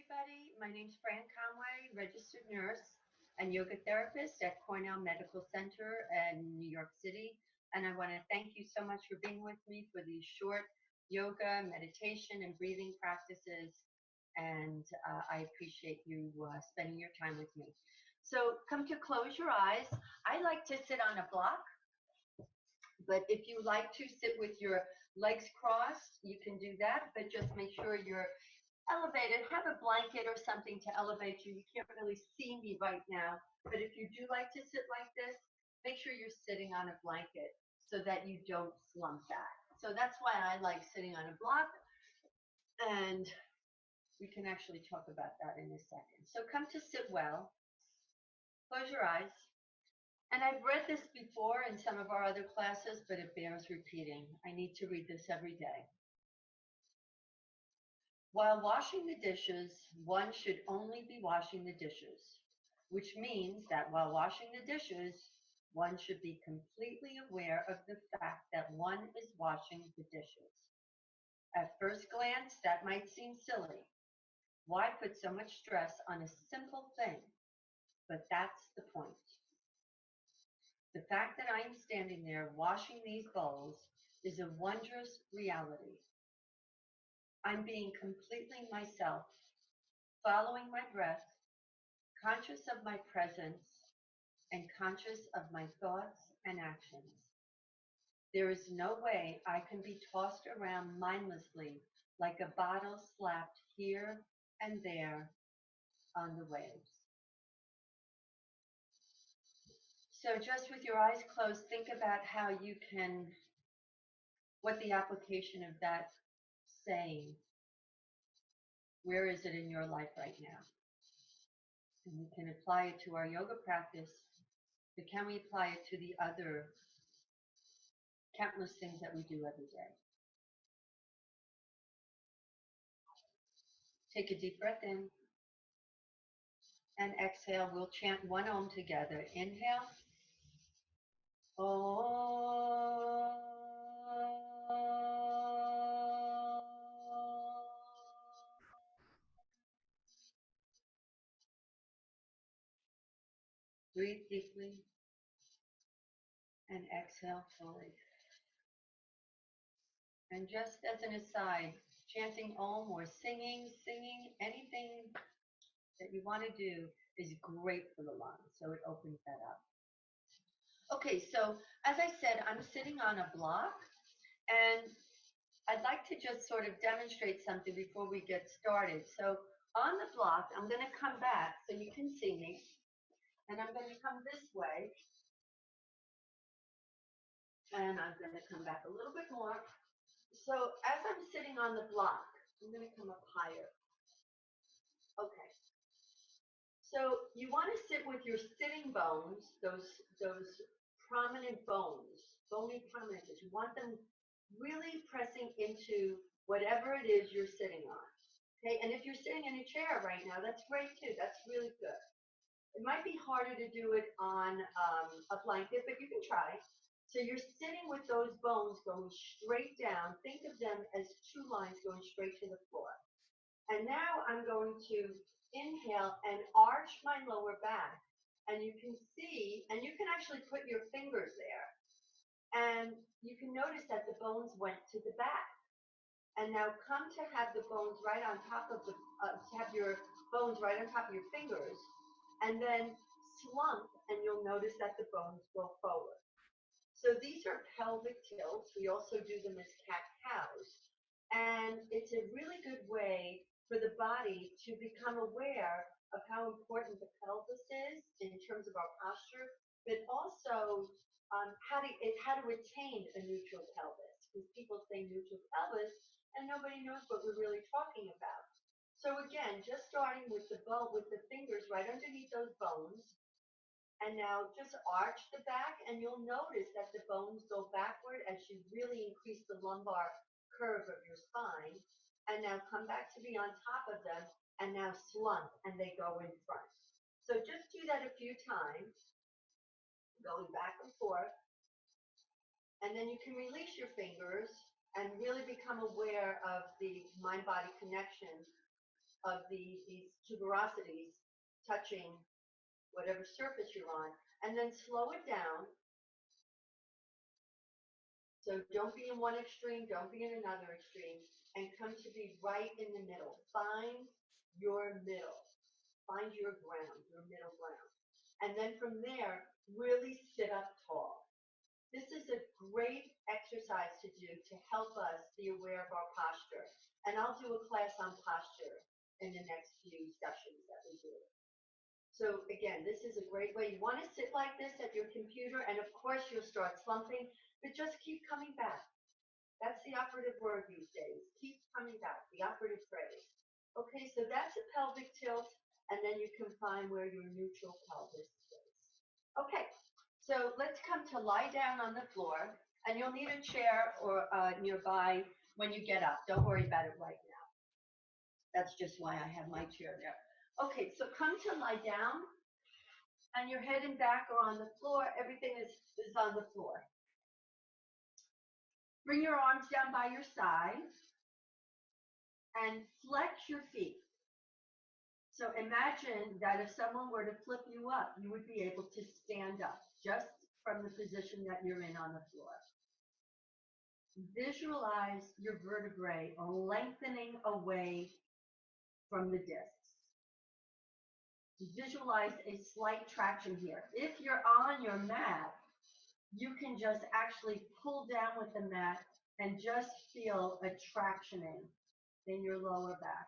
everybody. My name's Fran Conway, registered nurse and yoga therapist at Cornell Medical Center in New York City. And I want to thank you so much for being with me for these short yoga, meditation, and breathing practices. And I appreciate you spending your time with me. So come to close your eyes. I like to sit on a block, but if you like to sit with your legs crossed, you can do that, but just make sure you're elevated. Have a blanket or something to elevate you. You can't really see me right now, but if you do like to sit like this, make sure you're sitting on a blanket so that you don't slump back. So that's why I like sitting on a block, and we can actually talk about that in a second. So come to sit well, close your eyes. And I've read this before in some of our other classes, but it bears repeating. I need to read this every day. While washing the dishes, one should only be washing the dishes, which means that while washing the dishes, one should be completely aware of the fact that one is washing the dishes. At first glance, that might seem silly. Why put so much stress on a simple thing? But that's the point. The fact that I am standing there washing these bowls is a wondrous reality. I'm being completely myself, following my breath, conscious of my presence, and conscious of my thoughts and actions. There is no way I can be tossed around mindlessly like a bottle slapped here and there on the waves. So just with your eyes closed, think about how you can, what the application of that saying, where is it in your life right now? And we can apply it to our yoga practice, but can we apply it to the other countless things that we do every day? Take a deep breath in and exhale. We'll chant one Om together. Inhale. Om. Breathe deeply and exhale fully. And just as an aside, chanting Om or singing anything that you want to do is great for the lungs. So it opens that up. Okay, so as I said, I'm sitting on a block, and I'd like to just sort of demonstrate something before we get started. So on the block, I'm going to come back so you can see me, and I'm going to come this way, and I'm going to come back a little bit more. So as I'm sitting on the block, I'm going to come up higher. Okay. So you want to sit with your sitting bones, those prominent bones, bony prominences. You want them really pressing into whatever it is you're sitting on. Okay, and if you're sitting in a chair right now, that's great too. That's really good. It might be harder to do it on a blanket, but you can try. So you're sitting with those bones going straight down. Think of them as two lines going straight to the floor. And now I'm going to inhale and arch my lower back. And you can see, and you can actually put your fingers there. And you can notice that the bones went to the back. And now come to have the bones right on top of have your bones right on top of your fingers. And then slump, and you'll notice that the bones go forward. So these are pelvic tilts. We also do them as cat-cows. And it's a really good way for the body to become aware of how important the pelvis is in terms of our posture, but also how to attain a neutral pelvis. Because people say neutral pelvis, and nobody knows what we're really talking about. So again, just starting with the bone, with the fingers right underneath those bones, and now just arch the back, and you'll notice that the bones go backward as you really increase the lumbar curve of your spine. And now come back to be on top of them, and now slump, and they go in front. So just do that a few times, going back and forth. And then you can release your fingers and really become aware of the mind-body connection. of these tuberosities touching whatever surface you're on, and then slow it down. So don't be in one extreme, don't be in another extreme, and come to be right in the middle. Find your middle. Find your ground, your middle ground. And then from there, really sit up tall. This is a great exercise to do to help us be aware of our posture. And I'll do a class on posture in the next few sessions that we do. So again, this is a great way. You want to sit like this at your computer, and of course you'll start slumping, but just keep coming back. That's the operative word these days. Keep coming back, the operative phrase. Okay, so that's a pelvic tilt, and then you can find where your neutral pelvis is. Okay, so let's come to lie down on the floor, and you'll need a chair or nearby when you get up. Don't worry about it right now. That's just why I have my chair there. Okay, so come to lie down, and your head and back are on the floor. Everything is on the floor. Bring your arms down by your side and flex your feet. So imagine that if someone were to flip you up, you would be able to stand up just from the position that you're in on the floor. Visualize your vertebrae lengthening away from the discs. Visualize a slight traction here. If you're on your mat, you can just actually pull down with the mat and just feel a tractioning in your lower back.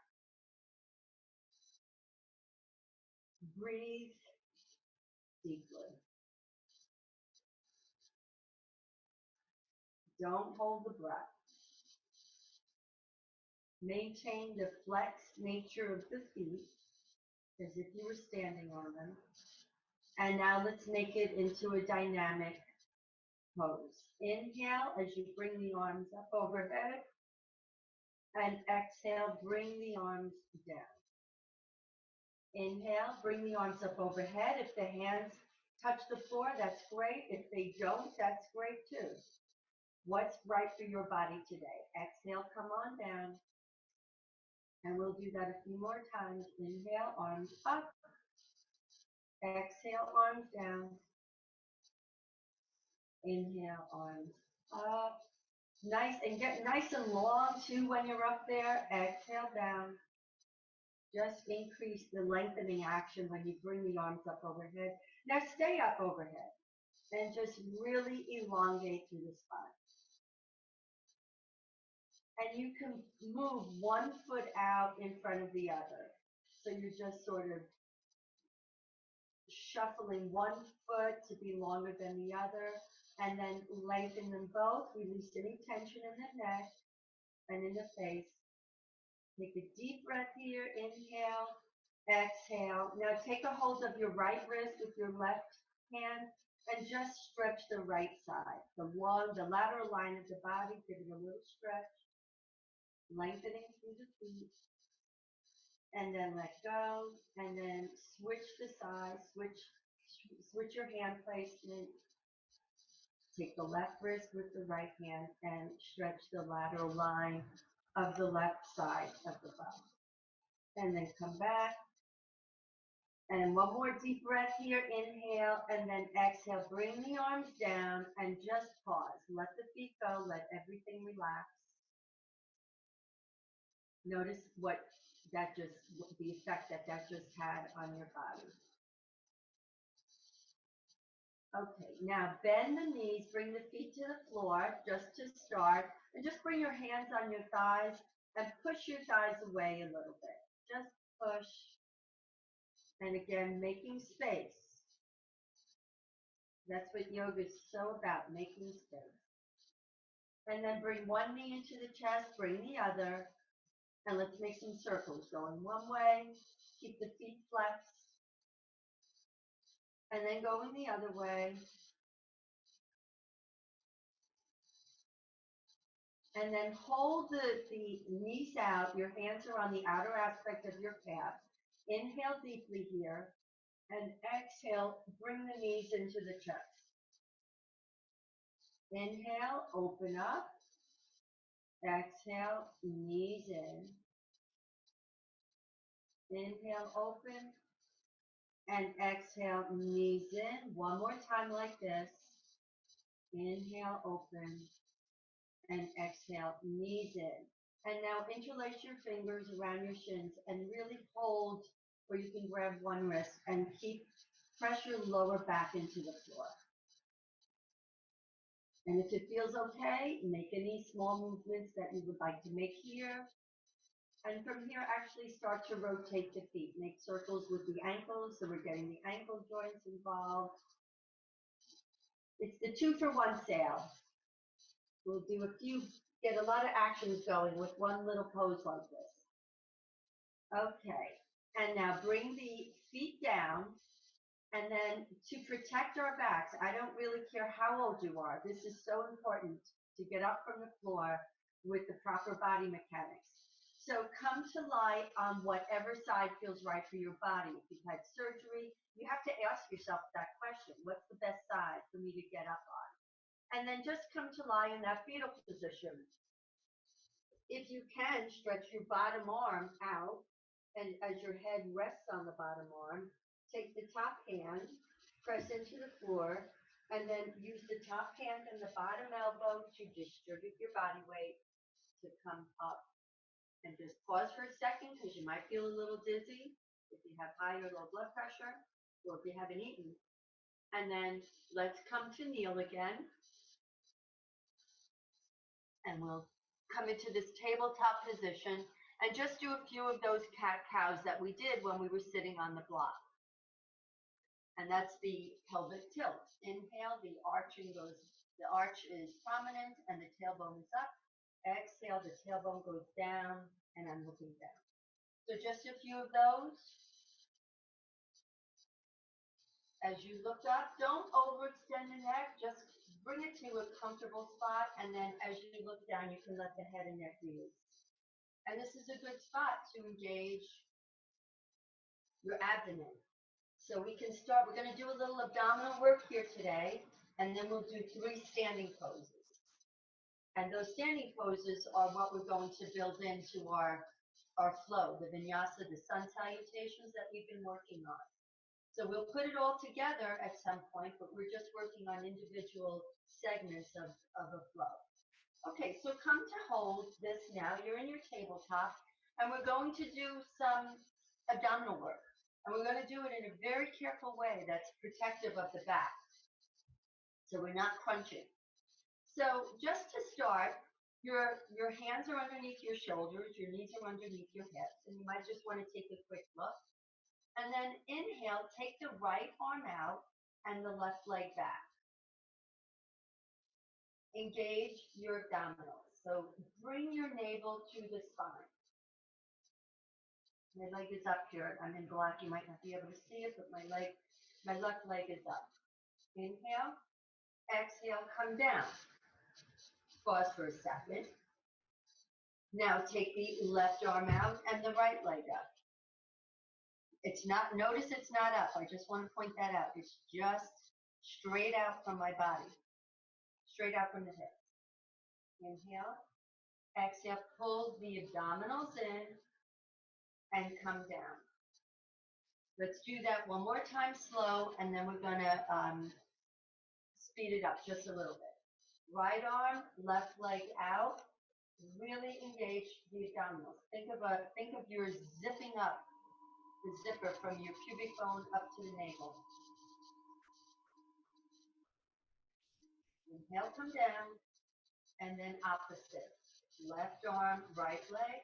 Breathe deeply. Don't hold the breath. Maintain the flexed nature of the feet as if you were standing on them. And now let's make it into a dynamic pose. Inhale as you bring the arms up overhead. And exhale, bring the arms down. Inhale, bring the arms up overhead. If the hands touch the floor, that's great. If they don't, that's great too. What's right for your body today? Exhale, come on down. And we'll do that a few more times. Inhale, arms up. Exhale, arms down. Inhale, arms up. Nice, and get nice and long too when you're up there. Exhale down. Just increase the lengthening action when you bring the arms up overhead. Now stay up overhead and just really elongate through the spine. And you can move one foot out in front of the other. So you're just sort of shuffling one foot to be longer than the other, and then lengthen them both. Release any tension in the neck and in the face. Take a deep breath here. Inhale, exhale. Now take a hold of your right wrist with your left hand and just stretch the right side. The lateral line of the body, give it a little stretch. Lengthening through the feet, and then let go, and then switch the side, switch your hand placement. Take the left wrist with the right hand and stretch the lateral line of the left side of the body. And then come back. And one more deep breath here. Inhale, and then exhale. Bring the arms down and just pause. Let the feet go. Let everything relax. Notice the effect that just had on your body. Okay, now bend the knees, bring the feet to the floor just to start, and just bring your hands on your thighs and push your thighs away a little bit. Just push. And again, making space. That's what yoga is so about, making space. And then bring one knee into the chest, bring the other. And let's make some circles. Going one way, keep the feet flexed. And then going the other way. And then hold the knees out. Your hands are on the outer aspect of your calf. Inhale deeply here. And exhale, bring the knees into the chest. Inhale, open up. Exhale, knees in. Inhale, open, and exhale, knees in. One more time like this. Inhale, open, and exhale, knees in. And now interlace your fingers around your shins and really hold, or you can grab one wrist and keep pressure lower back into the floor. And if it feels okay, make any small movements that you would like to make here. And from here, actually start to rotate the feet. Make circles with the ankles, so we're getting the ankle joints involved. It's the 2-for-1 sale. We'll do get a lot of actions going with one little pose like this. Okay, and now bring the feet down, and then to protect our backs, I don't really care how old you are, this is so important to get up from the floor with the proper body mechanics. So come to lie on whatever side feels right for your body. If you've had surgery, you have to ask yourself that question, what's the best side for me to get up on? And then just come to lie in that fetal position. If you can, stretch your bottom arm out, and as your head rests on the bottom arm, take the top hand, press into the floor, and then use the top hand and the bottom elbow to distribute your body weight to come up. And just pause for a second because you might feel a little dizzy if you have high or low blood pressure, or if you haven't eaten. And then let's come to kneel again. And we'll come into this tabletop position and just do a few of those cat-cows that we did when we were sitting on the block. And that's the pelvic tilt. Inhale, the arch is prominent and the tailbone is up. Exhale, the tailbone goes down and I'm looking down. So just a few of those. As you look up, don't overextend the neck, just bring it to a comfortable spot, and then as you look down, you can let the head and neck release. And this is a good spot to engage your abdomen. So we can start, we're going to do a little abdominal work here today, and then we'll do 3 standing poses. And those standing poses are what we're going to build into our flow, the vinyasa, the sun salutations that we've been working on. So we'll put it all together at some point, but we're just working on individual segments of a flow. Okay, so come to hold this now. You're in your tabletop, and we're going to do some abdominal work. And we're going to do it in a very careful way that's protective of the back. So we're not crunching. So just to start, your hands are underneath your shoulders, your knees are underneath your hips, and you might just want to take a quick look. And then inhale, take the right arm out and the left leg back. Engage your abdominals. So bring your navel to the spine. My leg is up here. I'm in black. You might not be able to see it, but my left leg is up. Inhale, exhale, come down. Pause for a second. Now take the left arm out and the right leg up. Notice it's not up. I just want to point that out. It's just straight out from my body. Straight out from the hips. Inhale, exhale, pull the abdominals in and come down. Let's do that one more time slow, and then we're going to speed it up just a little bit. Right arm, left leg out. Really engage the abdominals. Think of your zipping up the zipper from your pubic bone up to the navel. Inhale, come down, and then opposite. Left arm, right leg.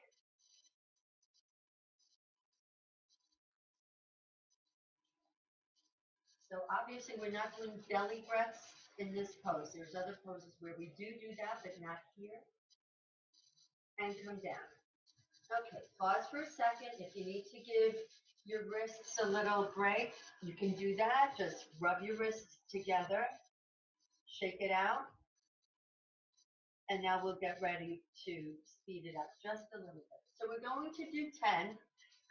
So obviously we're not doing belly breaths in this pose. There's other poses where we do that, but not here. And come down. Okay, pause for a second. If you need to give your wrists a little break, you can do that. Just rub your wrists together, shake it out, and now we'll get ready to speed it up just a little bit. So we're going to do 10.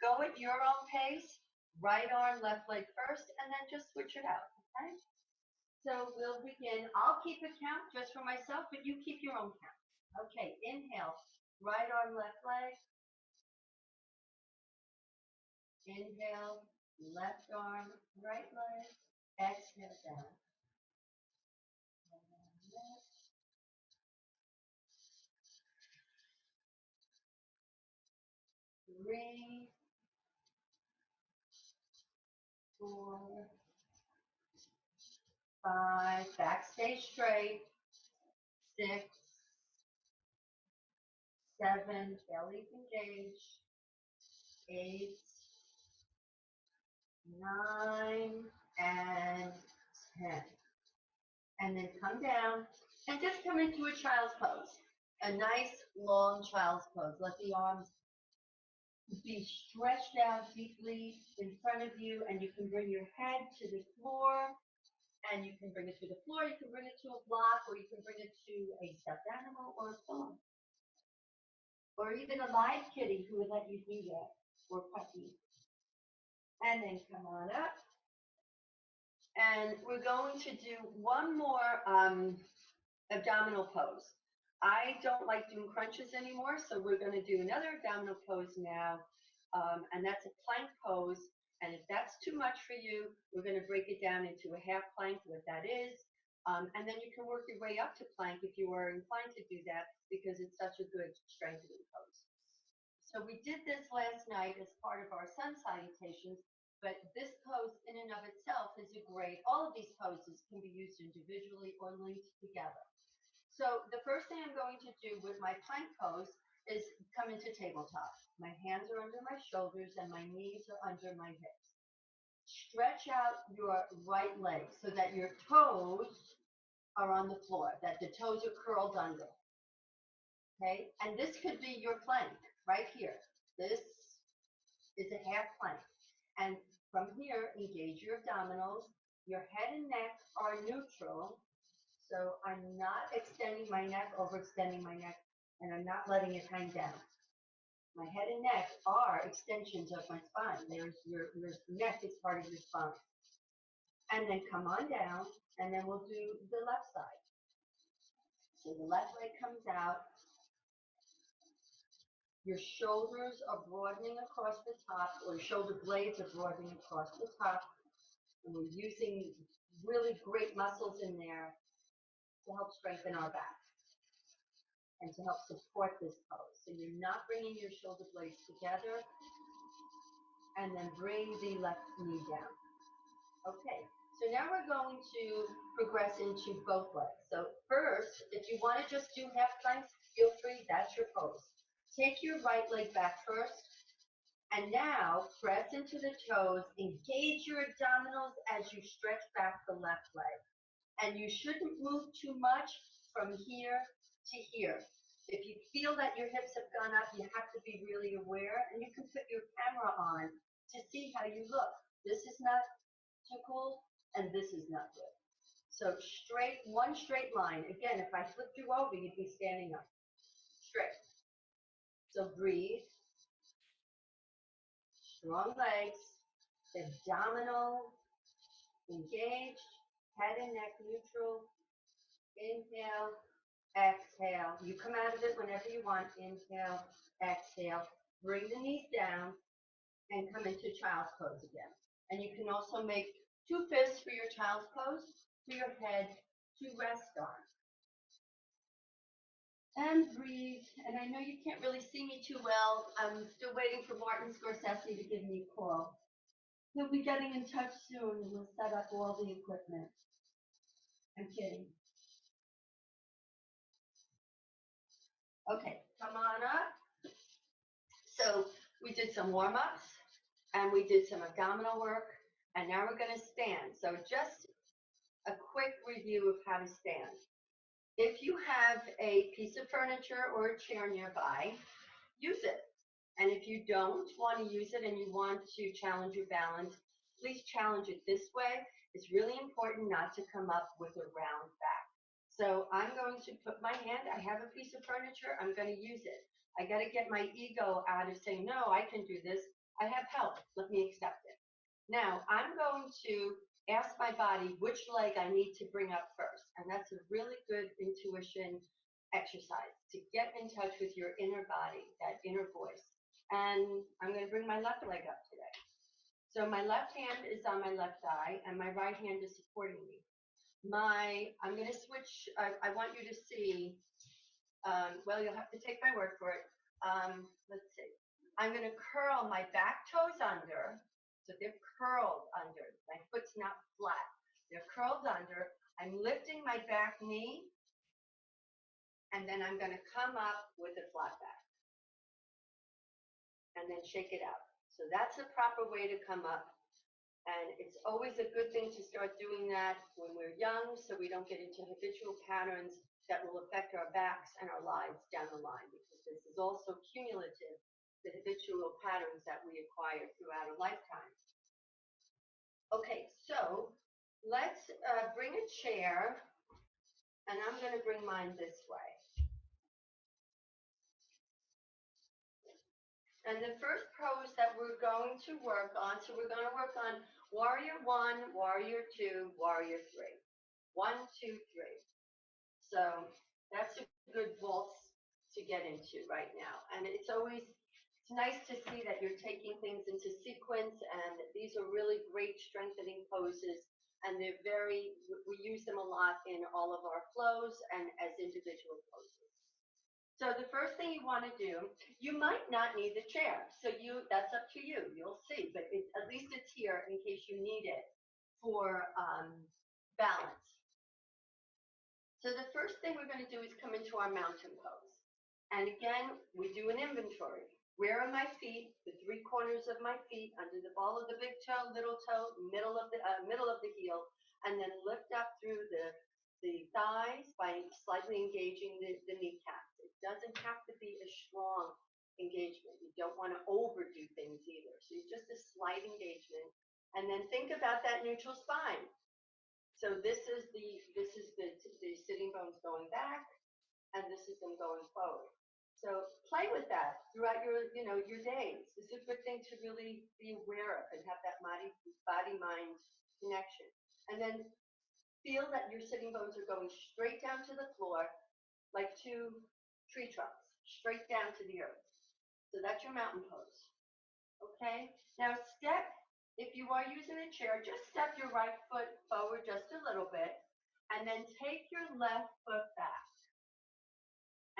Go at your own pace, right arm, left leg first, and then just switch it out, okay? So we'll begin. I'll keep a count just for myself, but you keep your own count. Okay, inhale, right arm, left leg. Inhale, left arm, right leg. Exhale down. Three, 4, 5. Back stay straight. 6, 7. Belly engaged. 8, 9, and 10. And then come down and just come into a child's pose. A nice long child's pose. Let the arms be stretched out deeply in front of you, and you can bring your head to the floor, and you can bring it to the floor, you can bring it to a block, or you can bring it to a stuffed animal or a phone. Or even a live kitty who would let you do that, or puppy. And then come on up. And we're going to do one more abdominal pose. I don't like doing crunches anymore, so we're going to do another abdominal pose now, and that's a plank pose. And if that's too much for you, we're going to break it down into a half plank, what that is, and then you can work your way up to plank if you are inclined to do that, because it's such a good strengthening pose. So we did this last night as part of our sun salutations, but this pose in and of itself is a great, all of these poses can be used individually or linked together. So the first thing I'm going to do with my plank pose is come into tabletop. My hands are under my shoulders and my knees are under my hips. Stretch out your right leg so that your toes are on the floor, that the toes are curled under. Okay, and this could be your plank right here. This is a half plank. And from here, engage your abdominals. Your head and neck are neutral. So I'm not extending my neck, overextending my neck, and I'm not letting it hang down. My head and neck are extensions of my spine. Your neck is part of your spine. And then come on down, and then we'll do the left side. So the left leg comes out. Your shoulders are broadening across the top, or your shoulder blades are broadening across the top. And we're using really great muscles in there to help strengthen our back and to help support this pose. So you're not bringing your shoulder blades together, and then bring the left knee down. Okay, so now we're going to progress into both legs. So first, if you want to just do half planks, feel free, that's your pose. Take your right leg back first, and now press into the toes, engage your abdominals as you stretch back the left leg. And you shouldn't move too much from here to here. If you feel that your hips have gone up, you have to be really aware, and you can put your camera on to see how you look. This is not too cool, and this is not good. So straight, one straight line. Again, if I flipped you over, you'd be standing up. Straight. So breathe. Strong legs. Abdominal engaged. Head and neck neutral. Inhale. Exhale. You come out of it whenever you want. Inhale. Exhale. Bring the knees down and come into child's pose again. And you can also make 2 fists for your child's pose, for your head, to rest on. And breathe. And I know you can't really see me too well. I'm still waiting for Martin Scorsese to give me a call. He'll be getting in touch soon, and we'll set up all the equipment. I'm kidding. Okay, come on up. So we did some warm-ups, and we did some abdominal work, and now we're going to stand. So just a quick review of how to stand. If you have a piece of furniture or a chair nearby, use it. And if you don't want to use it and you want to challenge your balance, please challenge it this way. It's really important not to come up with a round back. So I'm going to put my hand, I have a piece of furniture, I'm going to use it. I got to get my ego out of saying, no, I can do this. I have help. Let me accept it. Now, I'm going to ask my body which leg I need to bring up first. And that's a really good intuition exercise to get in touch with your inner body, that inner voice. And I'm going to bring my left leg up today. So my left hand is on my left thigh and my right hand is supporting me. I'm going to switch. I want you to see, well, you'll have to take my word for it. Let's see. I'm going to curl my back toes under. So they're curled under. My foot's not flat. They're curled under. I'm lifting my back knee. And then I'm going to come up with a flat back. And then shake it out. So that's the proper way to come up. And it's always a good thing to start doing that when we're young so we don't get into habitual patterns that will affect our backs and our lives down the line, because this is also cumulative, the habitual patterns that we acquire throughout a lifetime. Okay, so let's bring a chair, and I'm going to bring mine this way. And the first pose that we're going to work on, so we're going to work on warrior 1, warrior 2, warrior 3. 1, 2, 3. So that's a good waltz to get into right now. And it's nice to see that you're taking things into sequence, and these are really great strengthening poses. And we use them a lot in all of our flows and as individual poses. So the first thing you want to do, you might not need the chair. So that's up to you. You'll see, but at least it's here in case you need it for balance. So the first thing we're going to do is come into our mountain pose. And again, we do an inventory. Where are my feet? The 3 corners of my feet, under the ball of the big toe, little toe, middle of the heel, and then lift up through the thighs by slightly engaging the kneecaps. It doesn't have to be a strong engagement. You don't want to overdo things either. So just a slight engagement. And then think about that neutral spine. So this is the sitting bones going back, and this is them going forward. So play with that throughout your days. It's a good thing to really be aware of and have that body-mind connection. And then feel that your sitting bones are going straight down to the floor like 2 tree trunks, straight down to the earth. So that's your mountain pose. Okay? Now if you are using a chair, just step your right foot forward just a little bit, and then take your left foot back.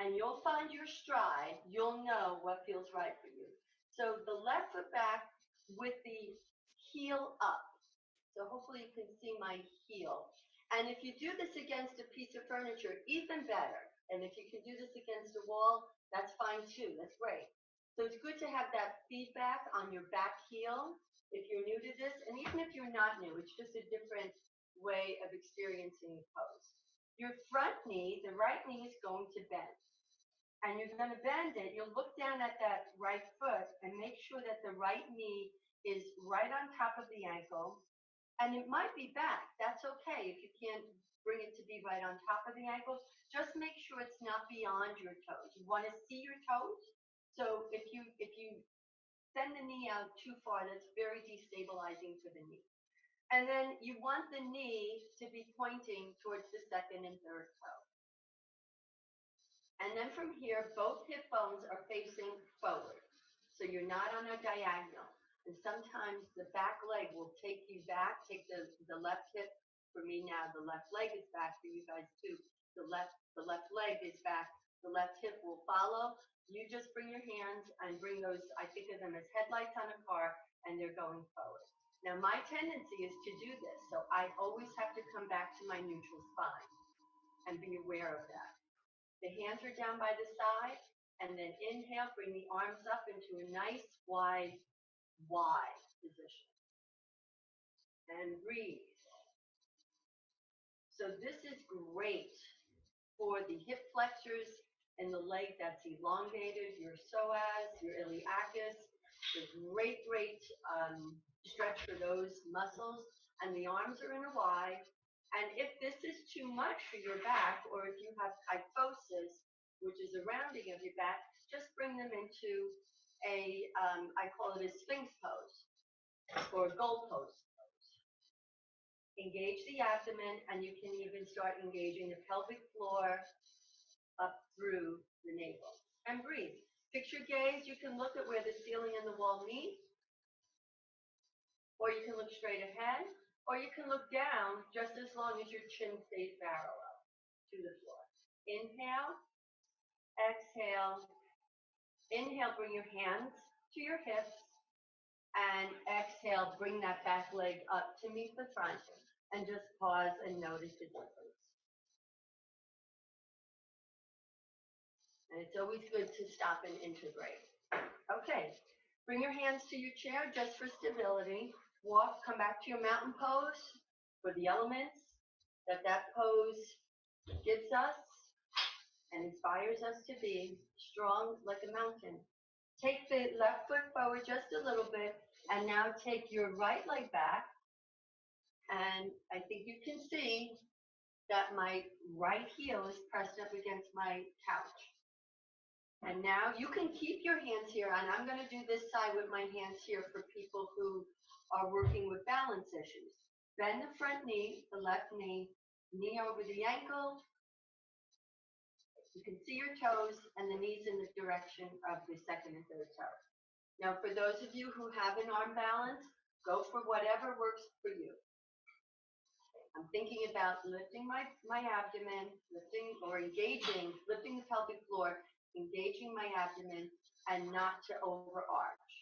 And you'll find your stride. You'll know what feels right for you. So the left foot back with the heel up. So hopefully you can see my heel. And if you do this against a piece of furniture, even better. And if you can do this against a wall, that's fine too. That's great. So it's good to have that feedback on your back heel if you're new to this. And even if you're not new, it's just a different way of experiencing the pose. Your front knee, the right knee, is going to bend. And you're going to bend it. You'll look down at that right foot and make sure that the right knee is right on top of the ankle. And it might be back. That's okay if you can't bring it to be right on top of the ankle. Just make sure it's not beyond your toes. You want to see your toes. So if you send the knee out too far, that's very destabilizing for the knee. And then you want the knee to be pointing towards the second and third toe. And then from here, both hip bones are facing forward. So you're not on a diagonal. And sometimes the back leg will take you back, take the left hip. For me now, the left leg is back. For you guys too, the left leg is back. The left hip will follow. You just bring your hands and bring those, I think of them as headlights on a car, and they're going forward. Now my tendency is to do this, so I always have to come back to my neutral spine and be aware of that. The hands are down by the side, and then inhale, bring the arms up into a nice wide position. And breathe. So this is great for the hip flexors and the leg that's elongated, your psoas, your iliacus. It's a great stretch for those muscles. And the arms are in a Y. And if this is too much for your back, or if you have kyphosis, which is a rounding of your back, just bring them into I call it a sphinx pose, or a goal pose. Engage the abdomen, and you can even start engaging the pelvic floor up through the navel. And breathe. Fix your gaze. You can look at where the ceiling and the wall meet. or you can look straight ahead, or you can look down just as long as your chin stays parallel to the floor. Inhale, exhale, inhale, bring your hands to your hips, and exhale, bring that back leg up to meet the front, and just pause and notice the difference. And it's always good to stop and integrate. Okay, bring your hands to your chair just for stability. Walk, come back to your mountain pose for the elements that pose gives us and inspires us to be strong like a mountain. Take the left foot forward just a little bit, and now take your right leg back. And I think you can see that my right heel is pressed up against my couch. And now you can keep your hands here, and I'm going to do this side with my hands here for people who are working with balance issues. Bend the front knee, the left knee, knee over the ankle. You can see your toes and the knees in the direction of the second and third toe. Now, for those of you who have an arm balance, go for whatever works for you. I'm thinking about lifting my abdomen, lifting the pelvic floor, engaging my abdomen, and not to overarch.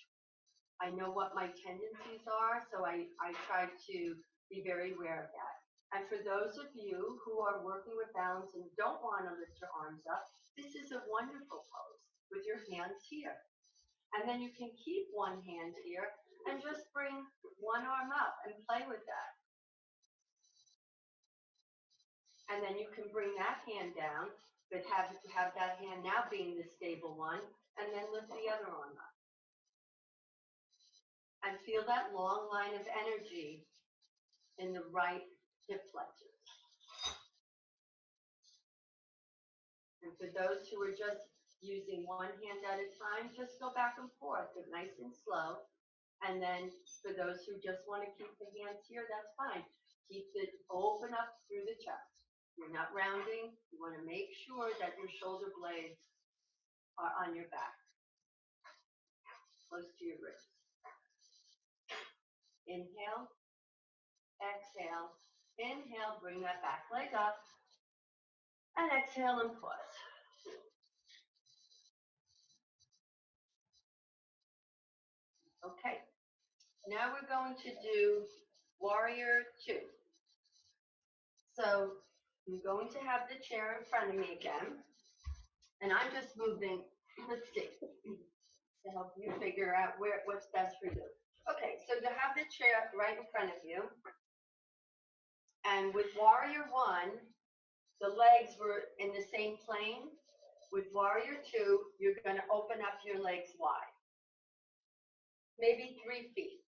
I know what my tendencies are, so I try to be very aware of that. And for those of you who are working with balance and don't want to lift your arms up, this is a wonderful pose with your hands here. And then you can keep one hand here and just bring one arm up and play with that. And then you can bring that hand down, but have that hand now being the stable one, and then lift the other arm up. And feel that long line of energy in the right hip flexors. And for those who are just using one hand at a time, just go back and forth, but nice and slow. And then for those who just want to keep the hands here, that's fine. Keep it open up through the chest. You're not rounding. You want to make sure that your shoulder blades are on your back, close to your ribs. Inhale, exhale, inhale, bring that back leg up, and exhale and pause. Okay, now we're going to do warrior 2. So I'm going to have the chair in front of me again, and I'm just moving, let's see, to help you figure out what's best for you. Okay, so to have the chair right in front of you, and with warrior 1, the legs were in the same plane. With warrior 2, you're going to open up your legs wide. Maybe 3 feet.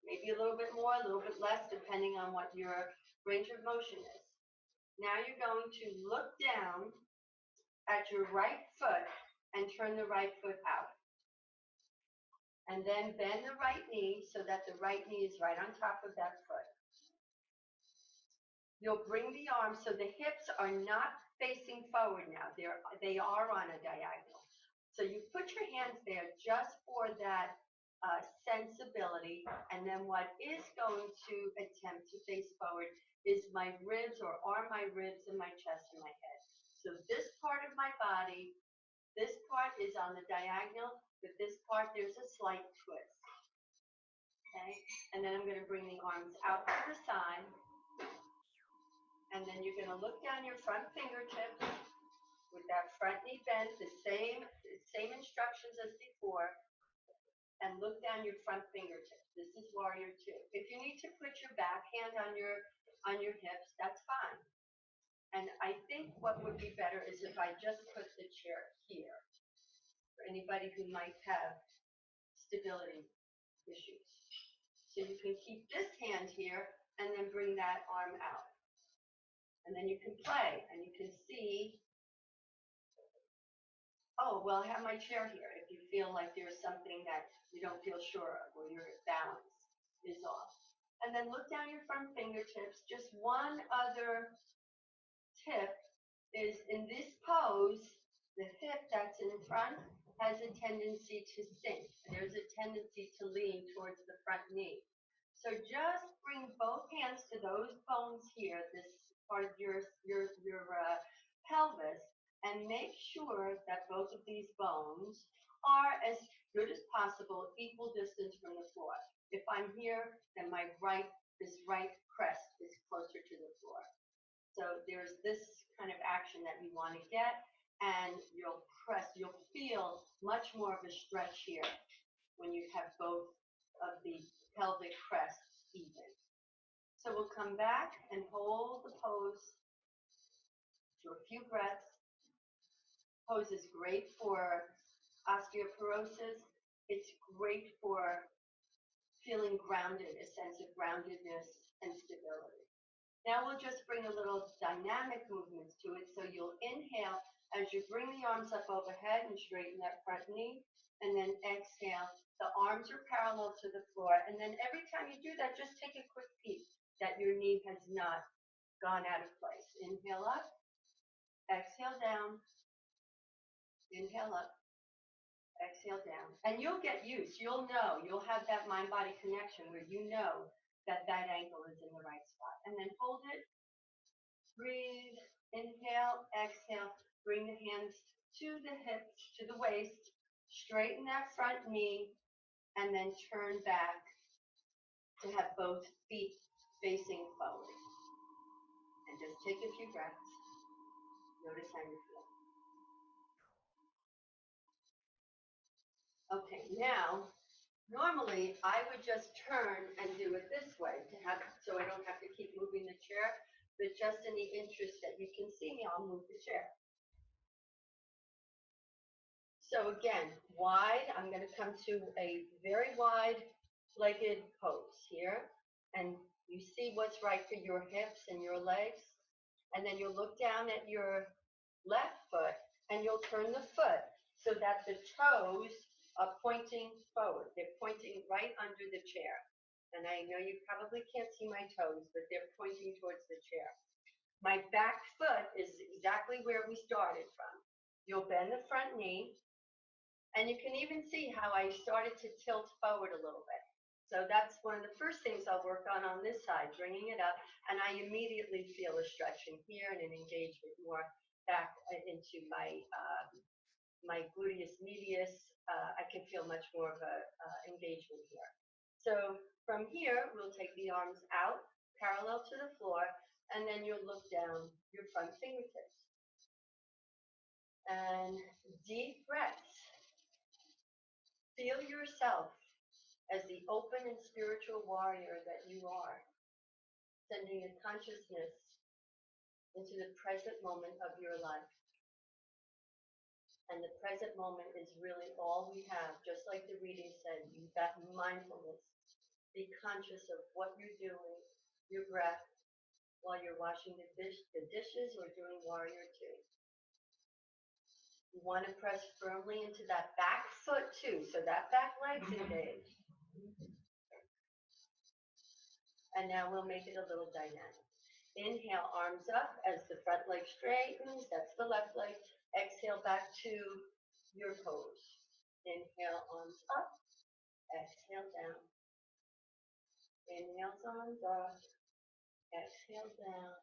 Maybe a little bit more, a little bit less, depending on what your range of motion is. Now you're going to look down at your right foot and turn the right foot out. And then bend the right knee so that the right knee is right on top of that foot. You'll bring the arms so the hips are not facing forward now. They are on a diagonal. So you put your hands there just for that sensibility. And then what is going to attempt to face forward is my ribs, or are my ribs and my chest and my head. So this part of my body, this part is on the diagonal, but this part, there's a slight twist. Okay? And then I'm going to bring the arms out to the side. And then you're going to look down your front fingertips with that front knee bent, the same instructions as before, and look down your front fingertips. This is warrior 2. If you need to put your back hand on your hips, that's fine. And I think what would be better is if I just put the chair here for anybody who might have stability issues. So you can keep this hand here and then bring that arm out. And then you can play and you can see, oh, well, I have my chair here if you feel like there's something that you don't feel sure of or your balance is off. And then look down your front fingertips. Just one other tip is in this pose, the hip that's in front has a tendency to sink. There's a tendency to lean towards the front knee. So just bring both hands to those bones here, this part of your pelvis, and make sure that both of these bones are as good as possible, equal distance from the floor. If I'm here, then this right crest is closer to the floor. So there's this kind of action that you want to get, and you'll feel much more of a stretch here when you have both of the pelvic crests even. So we'll come back and hold the pose for a few breaths. Pose is great for osteoporosis. It's great for feeling grounded, a sense of groundedness and stability. Now we'll just bring a little dynamic movements to it. So you'll inhale as you bring the arms up overhead and straighten that front knee. And then exhale, the arms are parallel to the floor. And then every time you do that, just take a quick peek that your knee has not gone out of place. Inhale up, exhale down, inhale up, exhale down. And you'll get used. You'll know. You'll have that mind-body connection where you know that that ankle is in the right spot. And then hold it. Breathe, inhale, exhale, bring the hands to the hips, to the waist, straighten that front knee, and then turn back to have both feet facing forward. And just take a few breaths. Notice how you feel. Okay, now, normally I would just turn and do it this way so I don't have to keep moving the chair, but just in the interest that you can see me, I'll move the chair. So again, wide, I'm going to come to a very wide-legged pose here. And you see what's right for your hips and your legs. And then you'll look down at your left foot and you'll turn the foot so that the toes are pointing forward. They're pointing right under the chair. And I know you probably can't see my toes, but they're pointing towards the chair. My back foot is exactly where we started from. You'll bend the front knee. And you can even see how I started to tilt forward a little bit. So that's one of the first things I'll work on this side, bringing it up. And I immediately feel a stretching here and an engagement more back into my gluteus medius. I can feel much more of a engagement here. So from here, we'll take the arms out, parallel to the floor, and then you'll look down your front fingertips. And deep breaths. Feel yourself as the open and spiritual warrior that you are, sending your consciousness into the present moment of your life. And the present moment is really all we have, just like the reading said, you've got mindfulness. Be conscious of what you're doing, your breath, while you're washing the dishes or doing warrior two. You want to press firmly into that back foot too, so that back leg's engaged. And now we'll make it a little dynamic. Inhale, arms up as the front leg straightens. That's the left leg. Exhale back to your pose. Inhale, arms up. Exhale down. Inhale, arms up. Exhale down.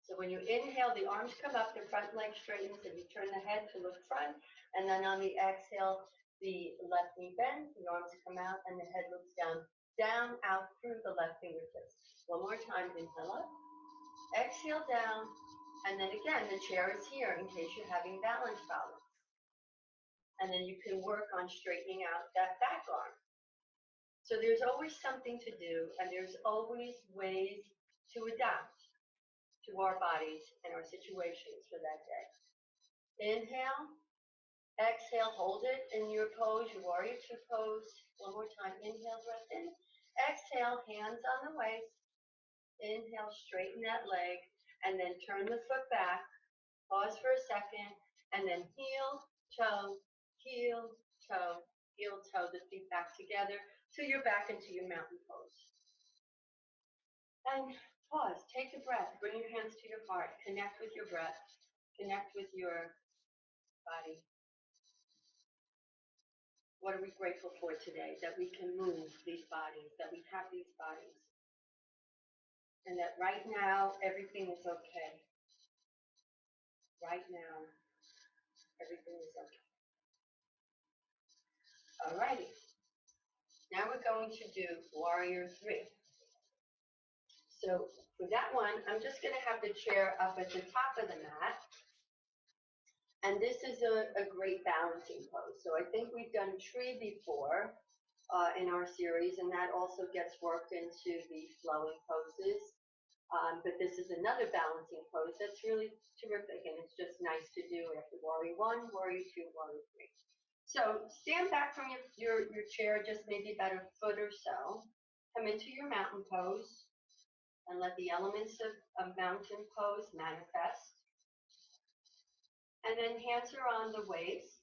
So when you inhale, the arms come up, the front leg straightens, and you turn the head to look front. And then on the exhale, the left knee bends, the arms come out, and the head looks down. Down, out through the left fingertips. One more time, inhale up, exhale down, and then again, the chair is here in case you're having balance problems. And then you can work on straightening out that back arm. So there's always something to do, and there's always ways to adapt to our bodies and our situations for that day. Inhale, exhale, hold it in your pose, your warrior two pose. One more time, inhale, breath in. Exhale, hands on the waist. Inhale, straighten that leg, and then turn the foot back. Pause for a second, and then heel, toe, heel, toe, the feet back together till you're back into your mountain pose. And pause, take a breath, bring your hands to your heart, connect with your breath, connect with your body. What are we grateful for today? That we can move these bodies, that we have these bodies, and that right now everything is okay. Right now, everything is okay. Alrighty. Now we're going to do Warrior 3. So for that one, I'm just going to have the chair up at the top of the mat. And this is a great balancing pose. So I think we've done tree before in our series, and that also gets worked into the flowing poses. But this is another balancing pose that's really terrific, and it's just nice to do after Warrior 1, Warrior 2, Warrior 3. So stand back from your chair just maybe about a foot or so. Come into your mountain pose and let the elements of mountain pose manifest. And then hands are on the waist.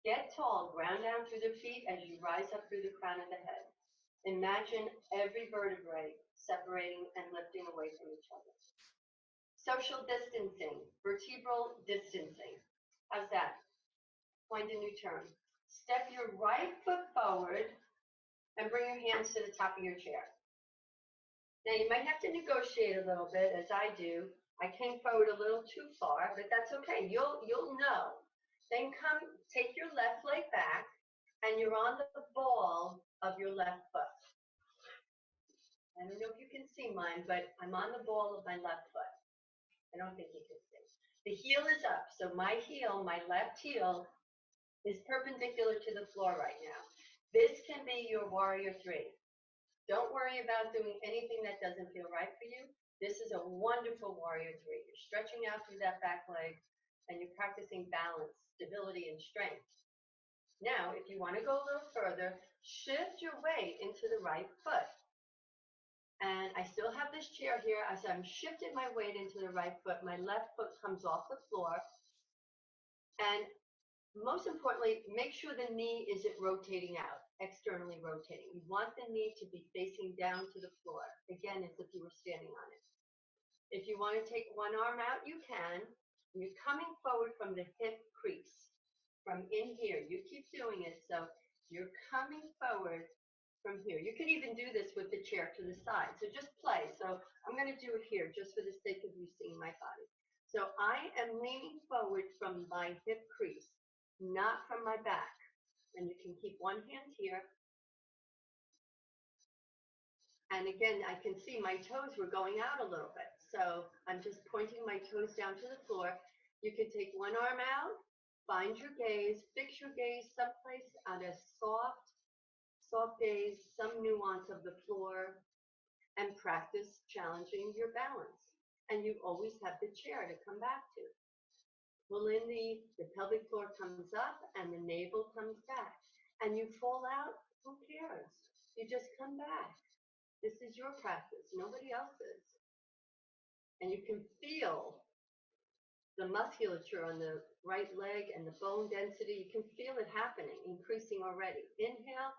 Get tall, ground down through the feet as you rise up through the crown of the head. Imagine every vertebrae separating and lifting away from each other. Social distancing, vertebral distancing. How's that? Find a new term. Step your right foot forward and bring your hands to the top of your chair. Now you might have to negotiate a little bit, as I do. I came forward a little too far, but that's okay. You'll know. Then take your left leg back, and you're on the ball of your left foot. I don't know if you can see mine, but I'm on the ball of my left foot. I don't think you can see. The heel is up, so my heel, my left heel, is perpendicular to the floor right now. This can be your Warrior 3. Don't worry about doing anything that doesn't feel right for you. This is a wonderful Warrior 3. You're stretching out through that back leg, and you're practicing balance, stability, and strength. Now, if you want to go a little further, shift your weight into the right foot. And I still have this chair here. As I'm shifting my weight into the right foot, my left foot comes off the floor. And most importantly, make sure the knee isn't rotating out, externally rotating. You want the knee to be facing down to the floor, again, as if you were standing on it. If you want to take one arm out, you can. You're coming forward from the hip crease, from in here. You keep doing it, so you're coming forward from here. You can even do this with the chair to the side, so just play. So I'm going to do it here, just for the sake of you seeing my body. So I am leaning forward from my hip crease, not from my back. And you can keep one hand here. And again, I can see my toes were going out a little bit. So I'm just pointing my toes down to the floor. You can take one arm out, find your gaze, fix your gaze someplace on a soft gaze, some nuance of the floor, and practice challenging your balance. And you always have the chair to come back to. Well, in the pelvic floor comes up and the navel comes back. And you fall out, who cares? You just come back. This is your practice, nobody else's. And you can feel the musculature on the right leg and the bone density. You can feel it happening, increasing already. Inhale,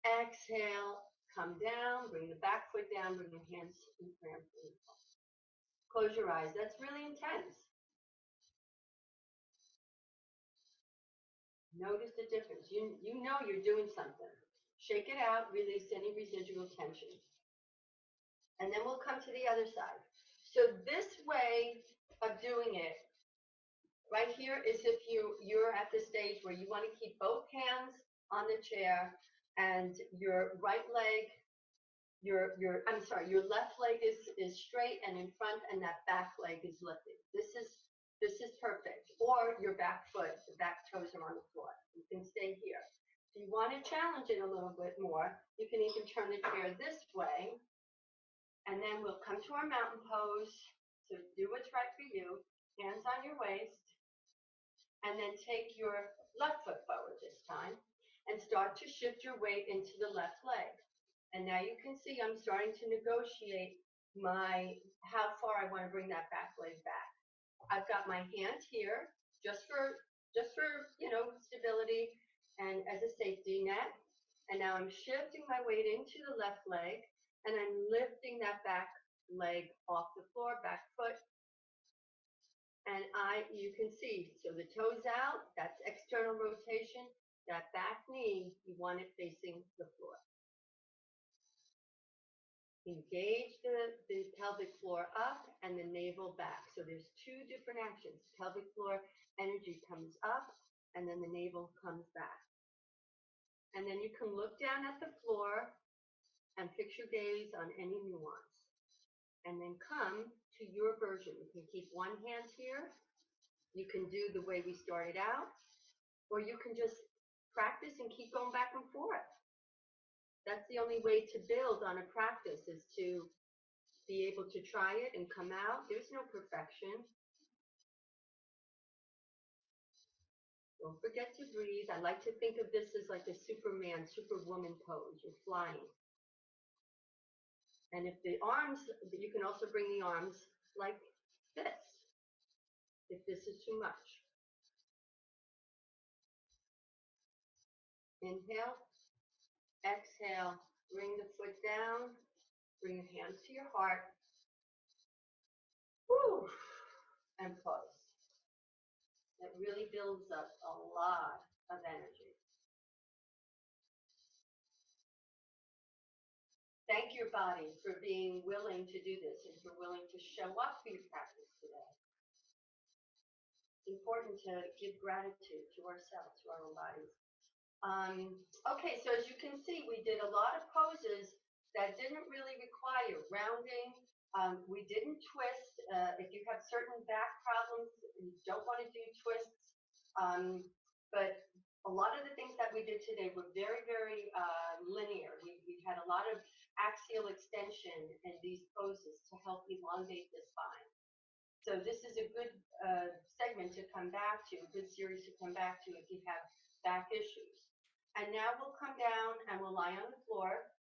exhale, come down, bring the back foot down, bring your hands in prayer. Close your eyes. That's really intense. Notice the difference. You know you're doing something. Shake it out, release any residual tension. And then we'll come to the other side. So this way of doing it, right here is if you're at the stage where you want to keep both hands on the chair and your right leg, your left leg is straight and in front, and that back leg is lifted. This is perfect. Or your back foot, the back toes are on the floor. You can stay here. If you want to challenge it a little bit more, you can even turn the chair this way. And then we'll come to our mountain pose. So do what's right for you. Hands on your waist. And then take your left foot forward this time. And start to shift your weight into the left leg. And now you can see I'm starting to negotiate how far I want to bring that back leg back. I've got my hand here just for stability and as a safety net. And now I'm shifting my weight into the left leg. And I'm lifting that back leg off the floor, back foot. And you can see, so the toes out, that's external rotation. That back knee, you want it facing the floor. Engage the pelvic floor up and the navel back. So there's two different actions. Pelvic floor energy comes up and then the navel comes back. And then you can look down at the floor and fix your gaze on any nuance. And then come to your version. You can keep one hand here. You can do the way we started out, or you can just practice and keep going back and forth. That's the only way to build on a practice, is to be able to try it and come out. There's no perfection. Don't forget to breathe. I like to think of this as like a Superman, Superwoman pose. You're flying. And if the arms, you can also bring the arms like this, if this is too much. Inhale, exhale, bring the foot down, bring your hands to your heart. Woo, and pause. That really builds up a lot of energy. Thank your body for being willing to do this and for willing to show up for your practice today. It's important to give gratitude to ourselves, to our own bodies. Okay, so as you can see, we did a lot of poses that didn't really require rounding. We didn't twist. If you have certain back problems, you don't want to do twists. But a lot of the things that we did today were very, very linear. We had a lot of axial extension in these poses to help elongate the spine. So this is a good segment to come back to, a good series to come back to if you have back issues. And now we'll come down and we'll lie on the floor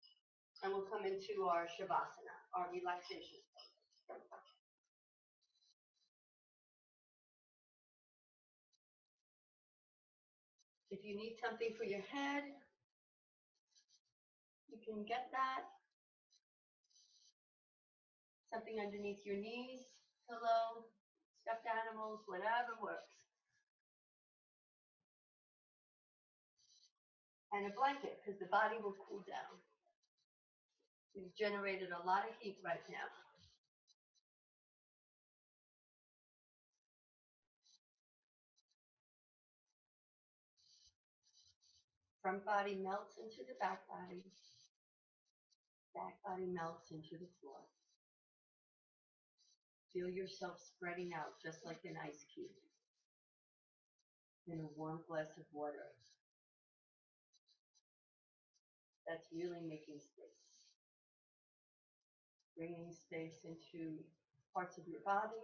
and we'll come into our Shavasana, our relaxation. If you need something for your head, you can get that. Something underneath your knees, pillow, stuffed animals, whatever works. And a blanket, because the body will cool down. We've generated a lot of heat right now. Front body melts into the back body. Back body melts into the floor. Feel yourself spreading out just like an ice cube in a warm glass of water. That's really making space. Bringing space into parts of your body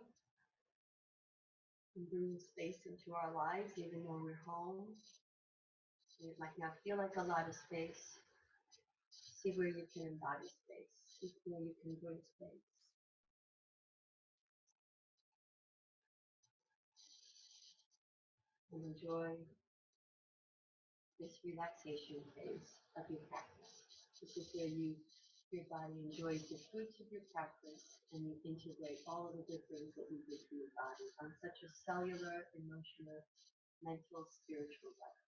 and bringing space into our lives, even though we're home. It might not feel like a lot of space. See where you can embody space. See where you can bring space. And enjoy this relaxation phase of your practice. This is where your body enjoys the fruits of your practice and you integrate all of the good things that we do for your body on such a cellular, emotional, mental, spiritual level.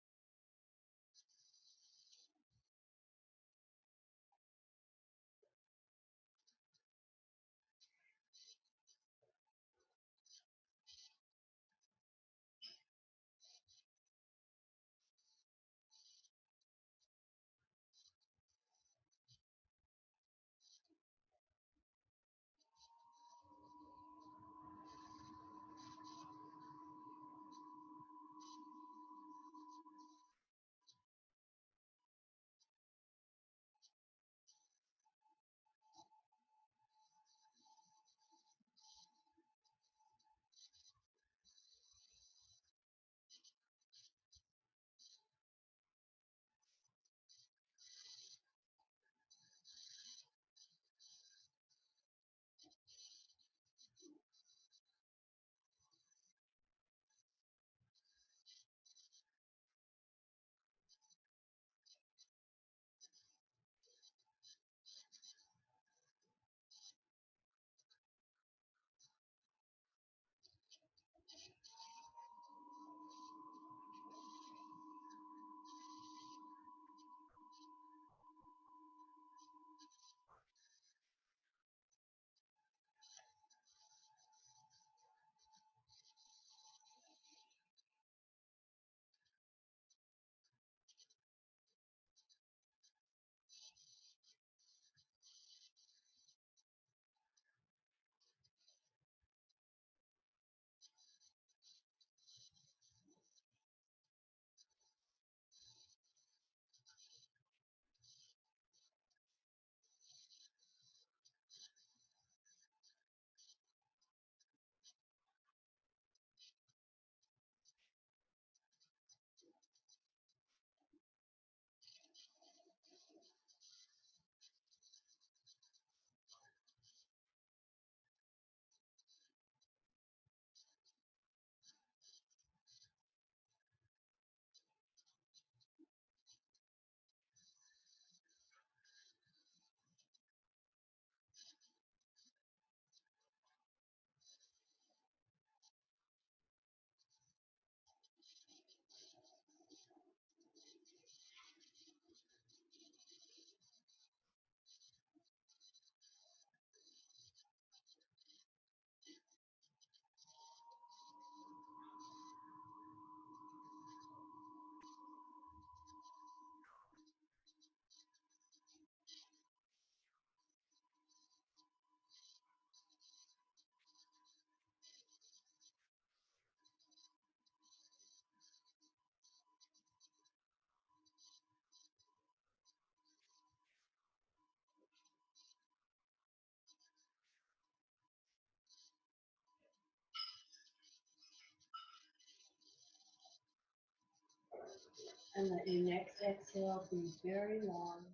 And let your next exhale be very long.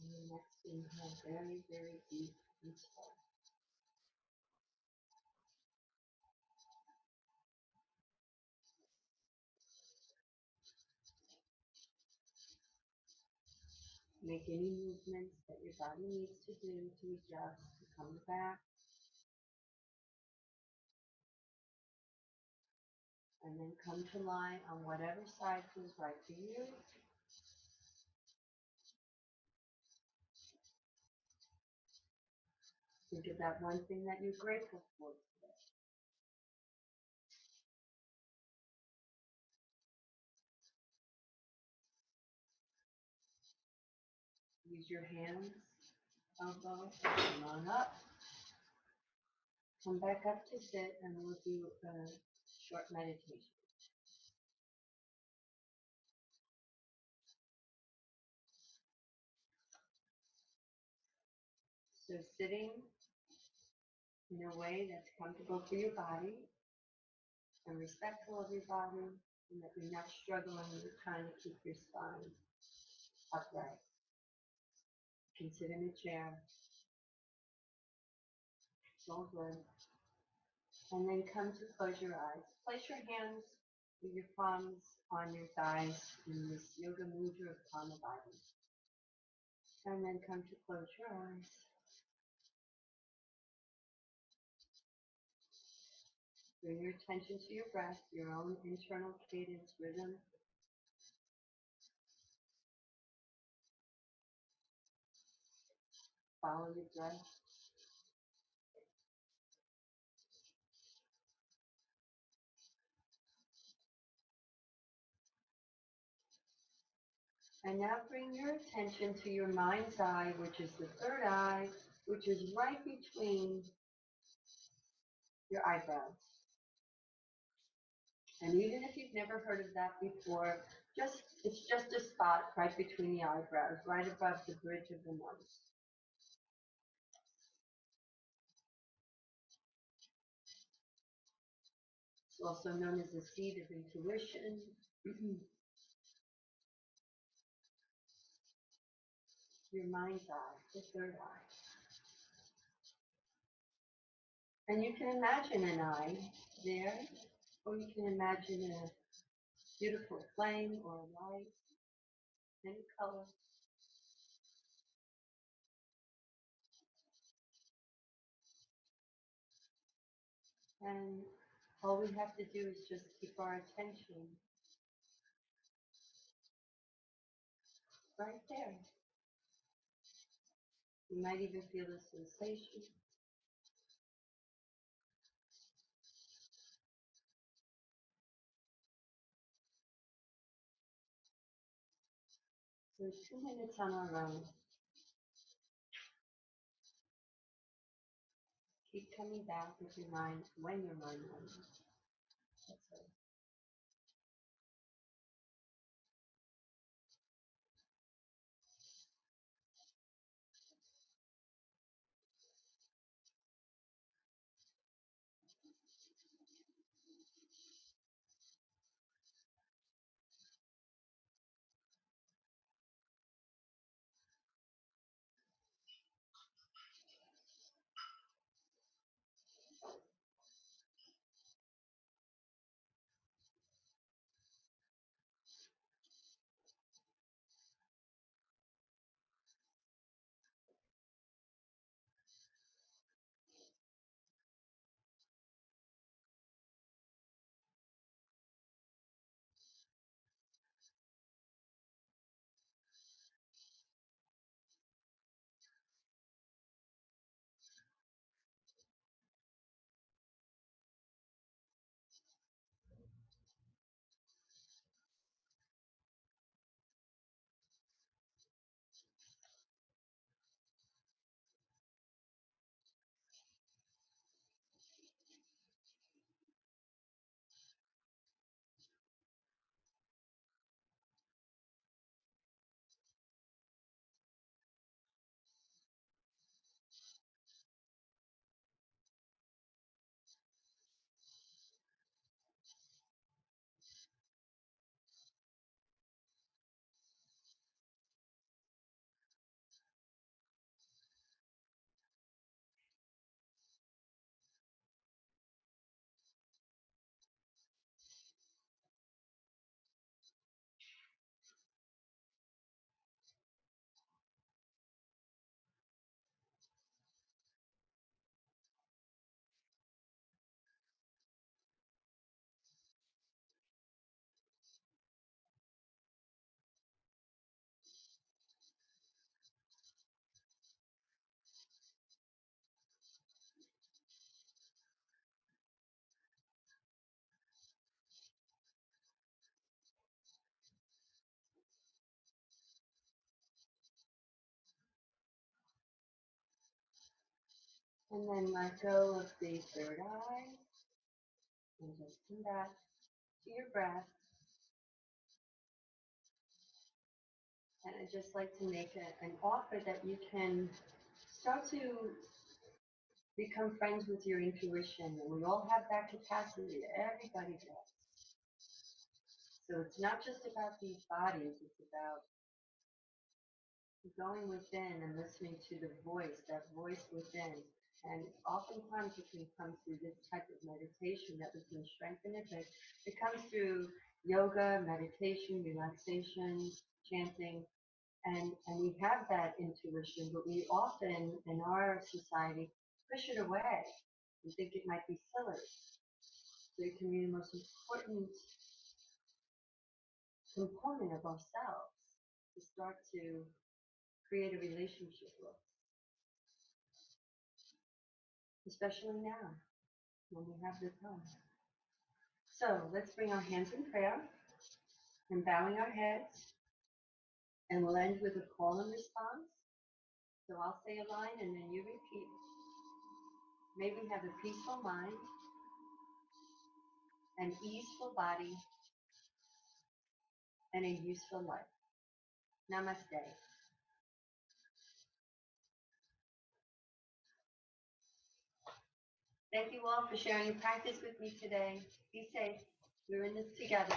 And your next inhale very, very deep and slow. Make any movements that your body needs to do to adjust, to come back. And then come to lie on whatever side feels right for you. Think of that one thing that you're grateful for today. Use your hands, elbow, come on up. Come back up to sit and we'll do a short meditation. So sitting in a way that's comfortable for your body and respectful of your body, and that you're not struggling with trying to keep your spine upright. You can sit in a chair. It's all good. And then come to close your eyes. Place your hands with your palms on your thighs in this yoga mudra of Palm Body. And then come to close your eyes. Bring your attention to your breath, your own internal cadence rhythm. Follow your breath. And now bring your attention to your mind's eye, which is the third eye, which is right between your eyebrows. And even if you've never heard of that before, it's just a spot right between the eyebrows, right above the bridge of the nose. It's also known as the seat of intuition. Your mind's eye, the third eye. And you can imagine an eye there, or you can imagine a beautiful flame or a light, any color. And all we have to do is just keep our attention right there. You might even feel the sensation. So 2 minutes on our own. Keep coming back with your mind when your mind wanders. That's it. And then let go of the third eye and just come back to your breath. And I'd just like to make an offer that you can start to become friends with your intuition. And we all have that capacity. Everybody does. So it's not just about these bodies. It's about going within and listening to the voice, that voice within. And oftentimes it can come through this type of meditation that we can strengthen it, but it comes through yoga, meditation, relaxation, chanting, and we have that intuition, but we often in our society push it away. We think it might be silly. So it can be the most important component of ourselves to start to create a relationship with, especially now when we have the time. So let's bring our hands in prayer and bowing our heads, and we'll end with a call and response. So I'll say a line and then you repeat. May we have a peaceful mind, an easeful body, and a useful life. Namaste. Thank you all for sharing your practice with me today. Be safe. We're in this together.